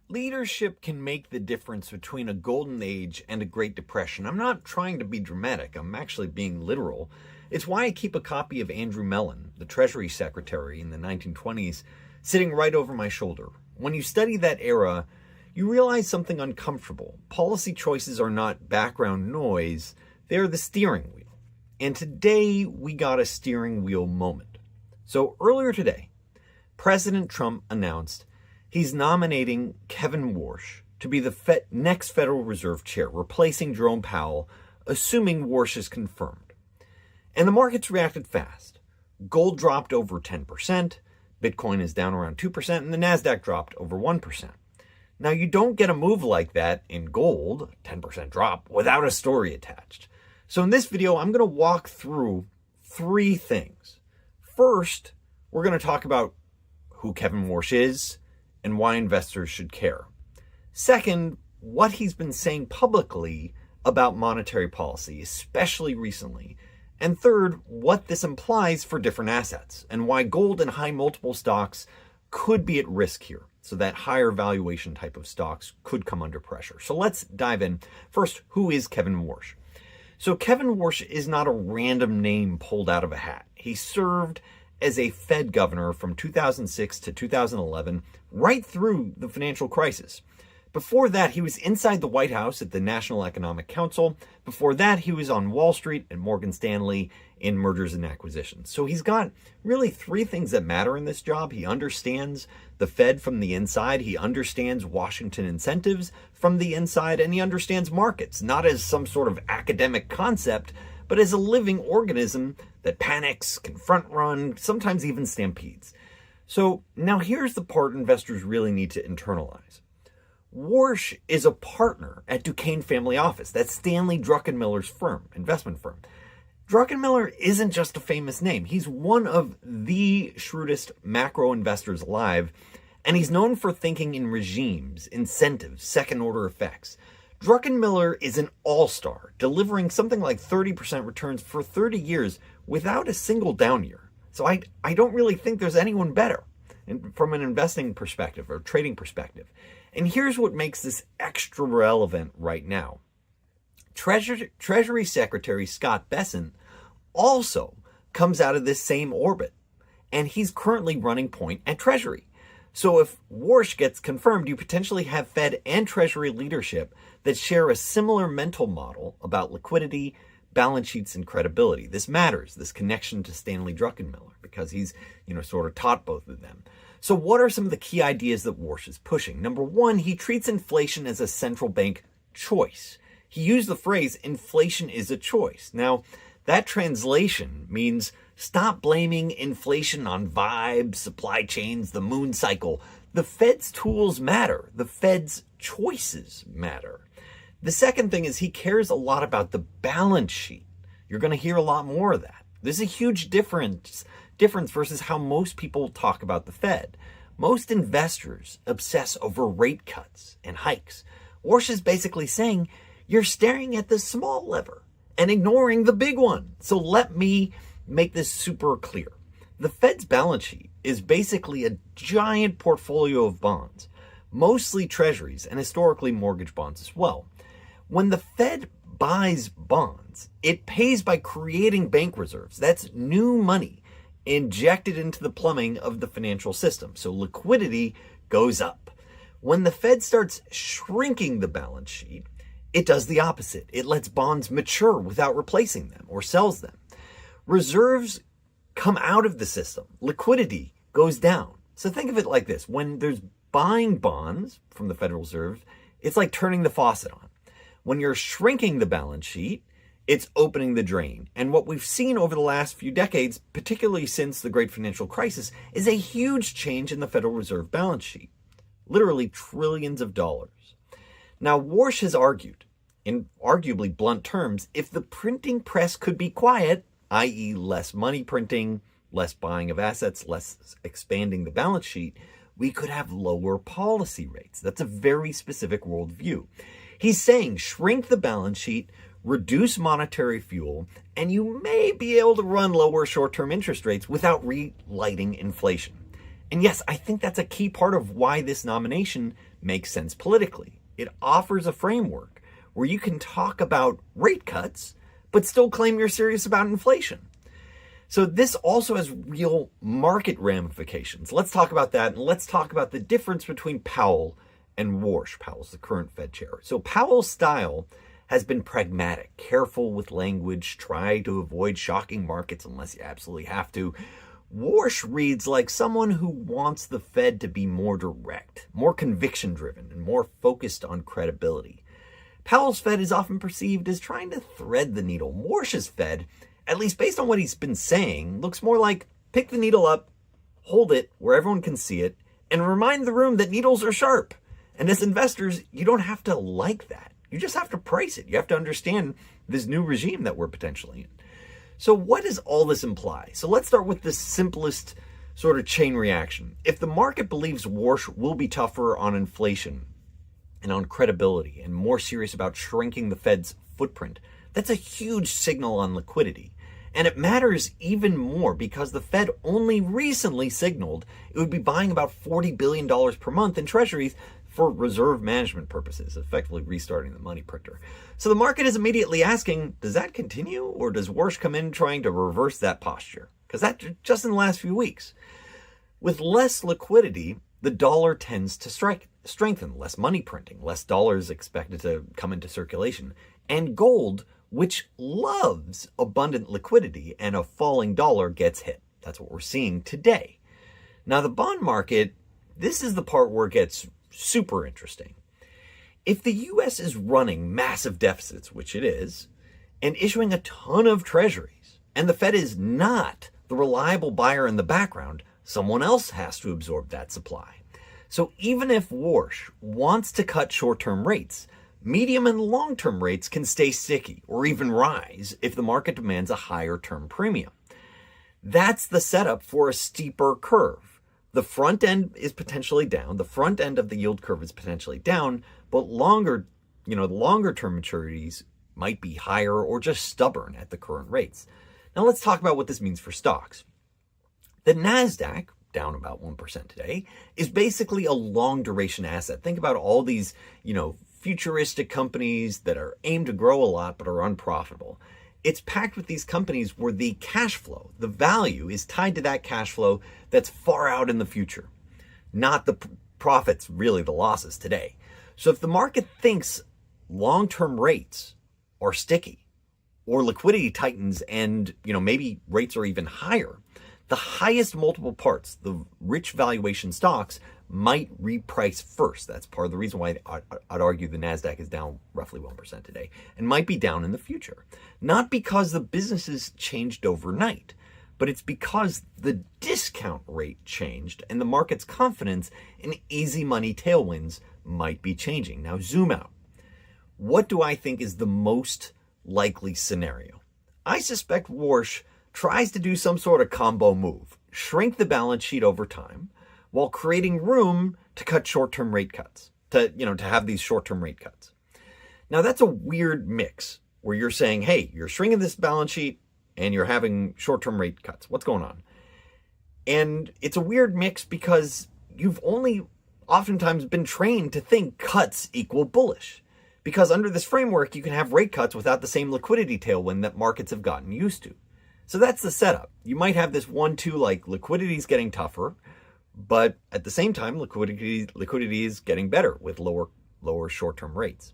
Leadership can make the difference between a golden age and a Great Depression. I'm not trying to be dramatic. I'm actually being literal. It's why I keep a copy of Andrew Mellon, the Treasury Secretary in the 1920s, sitting right over my shoulder. When you study that era, you realize something uncomfortable. Policy choices are not background noise. They're the steering wheel. And today, we got a steering wheel moment. So earlier today, President Trump announced he's nominating Kevin Warsh to be the next Federal Reserve Chair, replacing Jerome Powell, assuming Warsh is confirmed. And the markets reacted fast. Gold dropped over 10%, Bitcoin is down around 2%, and the NASDAQ dropped over 1%. Now, you don't get a move like that in gold, 10% drop, without a story attached. So in this video, I'm going to walk through three things. First, we're going to talk about who Kevin Warsh is and why investors should care. Second, what he's been saying publicly about monetary policy, especially recently. And third, what this implies for different assets and why gold and high multiple stocks could be at risk here. So that higher valuation type of stocks could come under pressure. So let's dive in. First, who is Kevin Warsh? So Kevin Warsh is not a random name pulled out of a hat. He served as a Fed governor from 2006 to 2011, right through the financial crisis. Before that, he was inside the White House at the National Economic Council. Before that, he was on Wall Street at Morgan Stanley in mergers and acquisitions. So he's got really three things that matter in this job. He understands the Fed from the inside. He understands Washington incentives from the inside, and he understands markets, not as some sort of academic concept, but as a living organism that panics, can front run, sometimes even stampedes. So now here's the part investors really need to internalize. Warsh is a partner at Duquesne Family Office. That's Stanley Druckenmiller's firm, investment firm. Druckenmiller isn't just a famous name. He's one of the shrewdest macro investors alive, and he's known for thinking in regimes, incentives, second-order effects. Druckenmiller is an all-star, delivering something like 30% returns for 30 years without a single down year. So I don't really think there's anyone better from an investing perspective or trading perspective. And here's what makes this extra relevant right now. Treasury Secretary Scott Bessent also comes out of this same orbit, and he's currently running point at Treasury. So if Warsh gets confirmed, you potentially have Fed and Treasury leadership that share a similar mental model about liquidity, balance sheets, and credibility. This matters, this connection to Stanley Druckenmiller, because he's, sort of taught both of them. So what are some of the key ideas that Warsh is pushing? Number one, he treats inflation as a central bank choice. He used the phrase, inflation is a choice. Now, that translation means stop blaming inflation on vibes, supply chains, the moon cycle. The Fed's tools matter. The Fed's choices matter. The second thing is he cares a lot about the balance sheet. You're going to hear a lot more of that. There's a huge difference versus how most people talk about the Fed. Most investors obsess over rate cuts and hikes. Warsh is basically saying, you're staring at the small lever and ignoring the big one. So let me make this super clear. The Fed's balance sheet is basically a giant portfolio of bonds, mostly treasuries and historically mortgage bonds as well. When the Fed buys bonds, it pays by creating bank reserves. That's new money injected into the plumbing of the financial system. So liquidity goes up. When the Fed starts shrinking the balance sheet, it does the opposite. It lets bonds mature without replacing them or sells them. Reserves come out of the system. Liquidity goes down. So think of it like this. When there's buying bonds from the Federal Reserve, it's like turning the faucet on. When you're shrinking the balance sheet, it's opening the drain. And what we've seen over the last few decades, particularly since the great financial crisis, is a huge change in the Federal Reserve balance sheet. Literally trillions of dollars. Now, Warsh has argued, in arguably blunt terms, if the printing press could be quiet, i.e. less money printing, less buying of assets, less expanding the balance sheet, we could have lower policy rates. That's a very specific worldview. He's saying shrink the balance sheet, reduce monetary fuel, and you may be able to run lower short-term interest rates without relighting inflation. And yes, I think that's a key part of why this nomination makes sense politically. It offers a framework where you can talk about rate cuts, but still claim you're serious about inflation. So this also has real market ramifications. Let's talk about that, and let's talk about the difference between Powell and Warsh. Powell's the current Fed chair. So Powell's style has been pragmatic, careful with language, try to avoid shocking markets unless you absolutely have to. Warsh reads like someone who wants the Fed to be more direct, more conviction-driven, and more focused on credibility. Powell's Fed is often perceived as trying to thread the needle. Warsh's Fed, at least based on what he's been saying, looks more like pick the needle up, hold it where everyone can see it, and remind the room that needles are sharp. And as investors, you don't have to like that. You just have to price it. You have to understand this new regime that we're potentially in. So what does all this imply? So let's start with the simplest sort of chain reaction. If the market believes Warsh will be tougher on inflation and on credibility and more serious about shrinking the Fed's footprint, that's a huge signal on liquidity. And it matters even more because the Fed only recently signaled it would be buying about $40 billion per month in treasuries for reserve management purposes, effectively restarting the money printer. So the market is immediately asking, does that continue, or does Warsh come in trying to reverse that posture? Because that just in the last few weeks. With less liquidity, the dollar tends to strengthen, less money printing, less dollars expected to come into circulation. And gold, which loves abundant liquidity and a falling dollar, gets hit. That's what we're seeing today. Now the bond market, this is the part where it gets super interesting. If the U.S. is running massive deficits, which it is, and issuing a ton of treasuries, and the Fed is not the reliable buyer in the background, someone else has to absorb that supply. So even if Warsh wants to cut short-term rates, medium and long-term rates can stay sticky or even rise if the market demands a higher term premium. That's the setup for a steeper curve. The front end is potentially down. The front end of the yield curve is potentially down, but the longer term maturities might be higher or just stubborn at the current rates. Now let's talk about what this means for stocks. The NASDAQ, down about 1% today, is basically a long duration asset. Think about all these, futuristic companies that are aimed to grow a lot but are unprofitable. It's packed with these companies where the cash flow, the value, is tied to that cash flow that's far out in the future, not the profits, really the losses today. So if the market thinks long-term rates are sticky or liquidity tightens and, maybe rates are even higher, the highest multiple parts, the rich valuation stocks, might reprice first. That's part of the reason why I'd argue the NASDAQ is down roughly 1% today and might be down in the future. Not because the businesses changed overnight, but it's because the discount rate changed and the market's confidence in easy money tailwinds might be changing. Now zoom out. What do I think is the most likely scenario? I suspect Warsh tries to do some sort of combo move, shrink the balance sheet over time, while creating room to cut short-term rate cuts, to have these short-term rate cuts. Now that's a weird mix where you're saying, hey, you're shrinking this balance sheet and you're having short-term rate cuts. What's going on? And it's a weird mix because you've only oftentimes been trained to think cuts equal bullish. Because under this framework, you can have rate cuts without the same liquidity tailwind that markets have gotten used to. So that's the setup. You might have this 1-2, like liquidity is getting tougher, but at the same time, liquidity is getting better with lower short-term rates.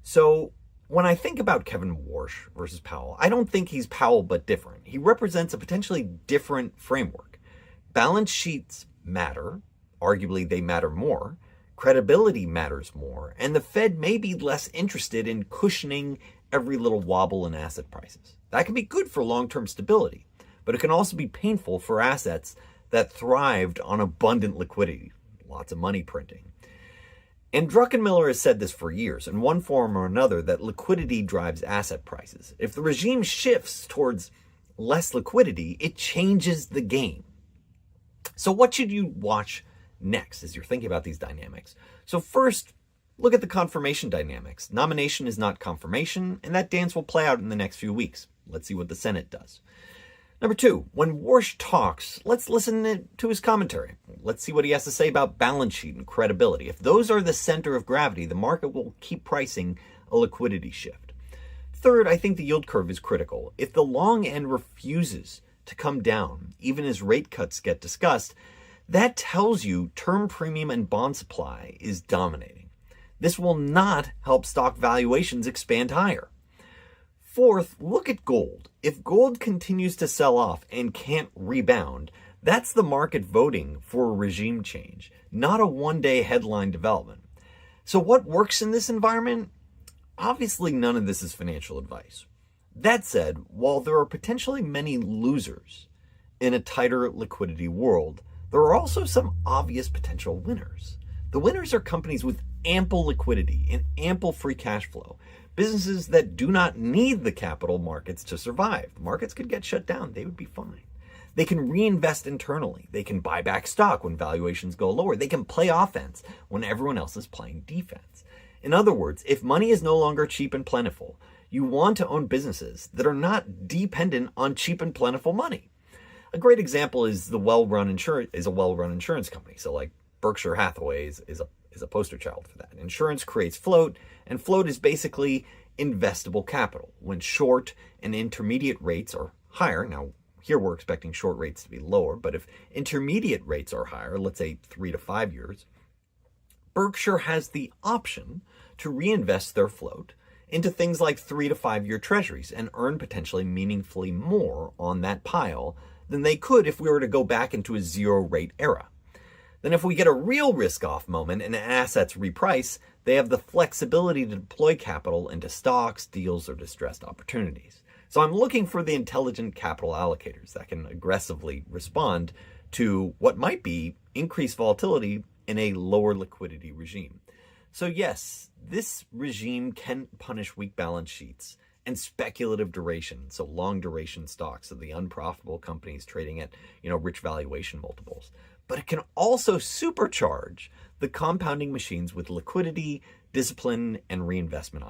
So when I think about Kevin Warsh versus Powell, I don't think he's Powell but different. He represents a potentially different framework. Balance sheets matter. Arguably, they matter more. Credibility matters more. And the Fed may be less interested in cushioning every little wobble in asset prices. That can be good for long-term stability, but it can also be painful for assets that thrived on abundant liquidity, lots of money printing. And Druckenmiller has said this for years, in one form or another, that liquidity drives asset prices. If the regime shifts towards less liquidity, it changes the game. So what should you watch next as you're thinking about these dynamics? So first, look at the confirmation dynamics. Nomination is not confirmation, and that dance will play out in the next few weeks. Let's see what the Senate does. Number two, when Warsh talks, let's listen to his commentary. Let's see what he has to say about balance sheet and credibility. If those are the center of gravity, the market will keep pricing a liquidity shift. Third, I think the yield curve is critical. If the long end refuses to come down, even as rate cuts get discussed, that tells you term premium and bond supply is dominating. This will not help stock valuations expand higher. Fourth, look at gold. If gold continues to sell off and can't rebound, that's the market voting for a regime change, not a one-day headline development. So what works in this environment? Obviously, none of this is financial advice. That said, while there are potentially many losers in a tighter liquidity world, there are also some obvious potential winners. The winners are companies with ample liquidity and ample free cash flow, businesses that do not need the capital markets to survive. The markets could get shut down. They would be fine. They can reinvest internally. They can buy back stock when valuations go lower. They can play offense when everyone else is playing defense. In other words, if money is no longer cheap and plentiful, you want to own businesses that are not dependent on cheap and plentiful money. A great example is a well-run insurance company. So like Berkshire Hathaway is a poster child for that. Insurance creates float, and float is basically investable capital. When short and intermediate rates are higher, now here we're expecting short rates to be lower, but if intermediate rates are higher, let's say 3 to 5 years, Berkshire has the option to reinvest their float into things like 3 to 5 year treasuries and earn potentially meaningfully more on that pile than they could if we were to go back into a zero rate era. Then if we get a real risk-off moment and assets reprice, they have the flexibility to deploy capital into stocks, deals, or distressed opportunities. So I'm looking for the intelligent capital allocators that can aggressively respond to what might be increased volatility in a lower liquidity regime. So yes, this regime can punish weak balance sheets and speculative duration, so long duration stocks of the unprofitable companies trading at, rich valuation multiples. But it can also supercharge the compounding machines with liquidity, discipline, and reinvestment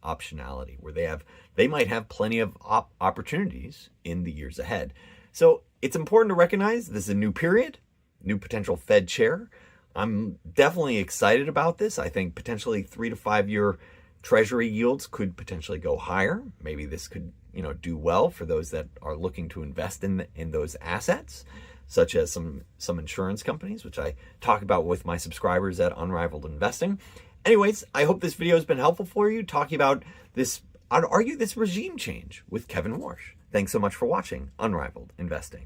optionality, where they might have plenty of opportunities in the years ahead. So it's important to recognize this is a new period, new potential Fed chair. I'm definitely excited about this. I think potentially 3 to 5 year Treasury yields could potentially go higher. Maybe this could, do well for those that are looking to invest in those assets, such as some insurance companies, which I talk about with my subscribers at Unrivaled Investing. Anyways, I hope this video has been helpful for you, talking about this, I'd argue, this regime change with Kevin Warsh. Thanks so much for watching Unrivaled Investing.